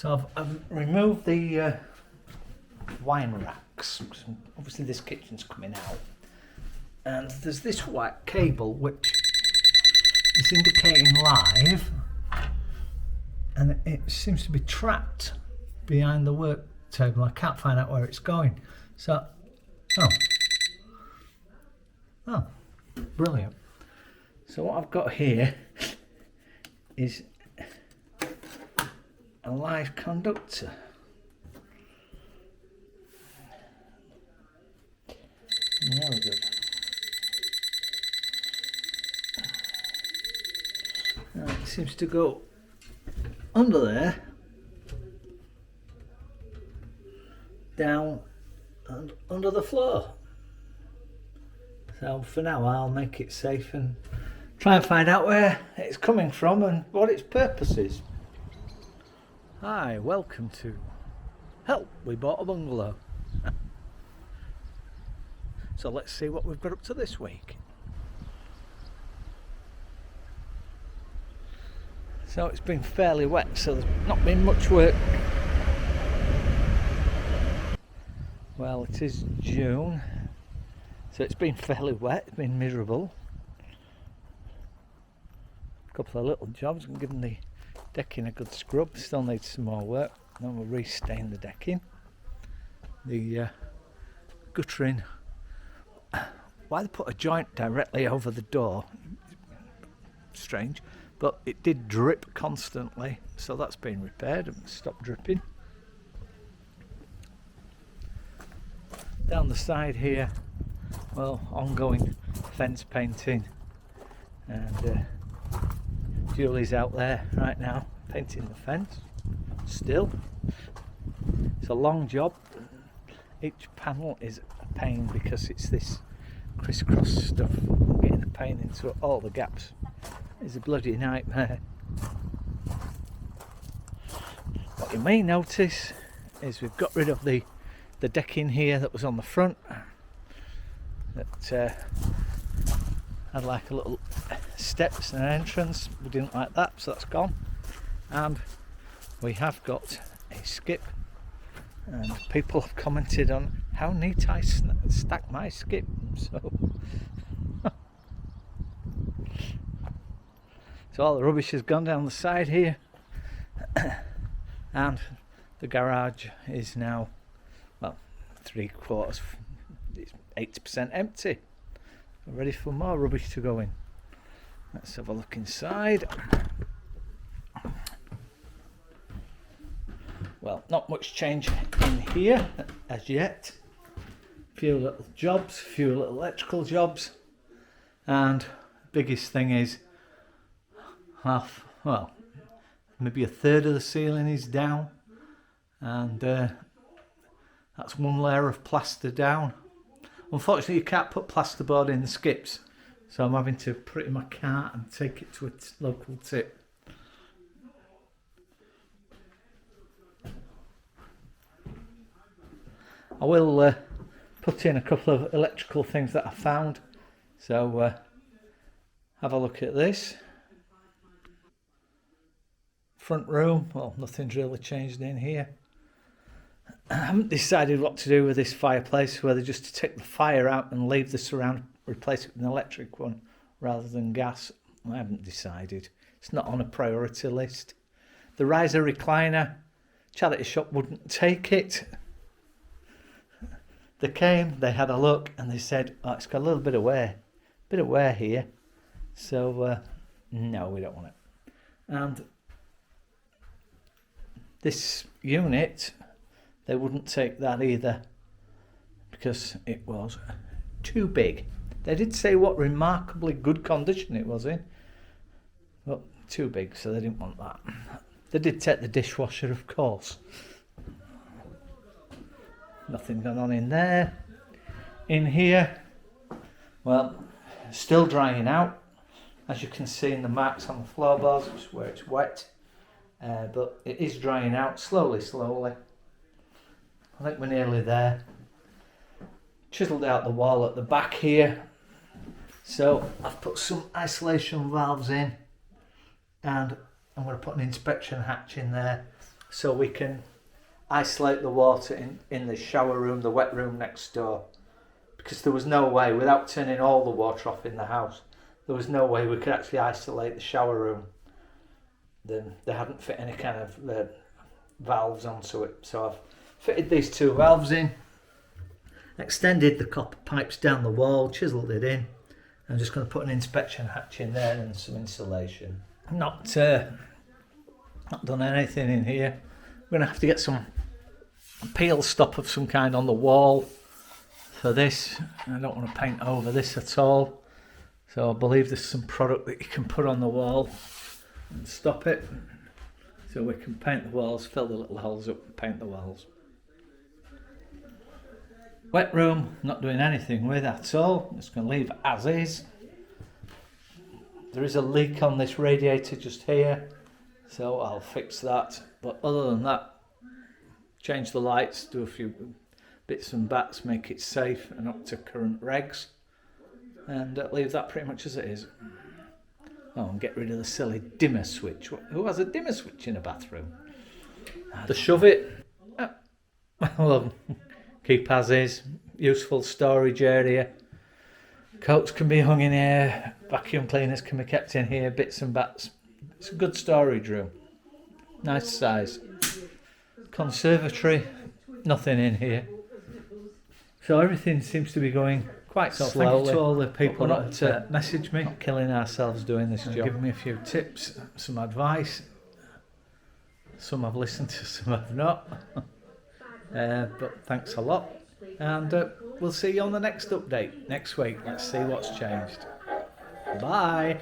So I've removed the wine racks. Obviously this kitchen's coming out. And there's this white cable which is indicating live. And it seems to be trapped behind the work table. I can't find out where it's going. So, oh, brilliant. So what I've got here is a live conductor. Very good. Now it seems to go under there, down and under the floor. So for now I'll make it safe and try and find out where it's coming from and what its purpose is. Hi, welcome to Help, We Bought a Bungalow. So let's see what we've got up to this week. So it's been fairly wet, so there's not been much work. Well, it is June, so it's been fairly wet, it's been miserable. A couple of little jobs and given the decking a good scrub, still needs some more work. Then we'll restain the decking. The guttering, why they put a joint directly over the door, strange, but it did drip constantly, so that's been repaired and stopped dripping. Down the side here, well, ongoing fence painting, and Julie's out there right now painting the fence still. It's a long job. Each panel is a pain because it's this crisscross stuff. Getting the paint into all the gaps is a bloody nightmare. What you may notice is we've got rid of the decking here that was on the front that had like a little steps and an entrance. We didn't like that, so that's gone. And we have got a skip, and people have commented on how neat I stack my skip. So all the rubbish has gone down the side here, and the garage is now, well, 3/4, it's 80% empty. We're ready for more rubbish to go in. Let's have a look inside. Well, not much change in here as yet. Few little jobs, few little electrical jobs, and biggest thing is well, maybe a third of the ceiling is down, and that's one layer of plaster down. Unfortunately, you can't put plasterboard in the skips, so I'm having to put it in my cart and take it to a local tip. I will put in a couple of electrical things that I found, so have a look at this. Front room, well, nothing's really changed in here. I haven't decided what to do with this fireplace, whether just to take the fire out and leave the surround, replace it with an electric one rather than gas. I haven't decided. It's not on a priority list. The riser recliner, charity shop wouldn't take it. They came, they had a look, and they said, oh, it's got a little bit of wear here. So, no, we don't want it. And this unit, they wouldn't take that either because it was too big. They did say what remarkably good condition it was in, but too big, so they didn't want that. They did take the dishwasher, of course. Nothing going on in there. In here, well, still drying out. As you can see in the marks on the floorboards, where it's wet. But it is drying out slowly. I think we're nearly there. Chiseled out the wall at the back here. So I've put some isolation valves in, and I'm going to put an inspection hatch in there so we can isolate the water in the shower room, the wet room next door, because there was no way, without turning all the water off in the house, there was no way we could actually isolate the shower room. Then they hadn't fit any kind of valves onto it, so I've fitted these two valves in, extended the copper pipes down the wall, chiselled it in. I'm just going to put an inspection hatch in there and some insulation. Not done anything in here. We're going to have to get some peel stop of some kind on the wall for this. I don't want to paint over this at all, so I believe there's some product that you can put on the wall and stop it, so we can paint the walls, fill the little holes up and paint the walls. Wet room, not doing anything with at all, just going to leave as is. There is a leak on this radiator just here, so I'll fix that, but other than that, change the lights, do a few bits and bats, make it safe and up to current regs, and leave that pretty much as it is. Oh, and get rid of the silly dimmer switch. Who has a dimmer switch in a bathroom? The shove it, well, keep as is. Useful storage area. Coats can be hung in here, vacuum cleaners can be kept in here, bits and bats. It's a good storage room. Nice size. Conservatory, nothing in here. So everything seems to be going quite slowly. Thank you to all the people that message me. Not killing ourselves doing this job. Giving me a few tips, some advice. Some I've listened to, some I've not. But thanks a lot. And we'll see you on the next update next week. Let's see what's changed. Bye.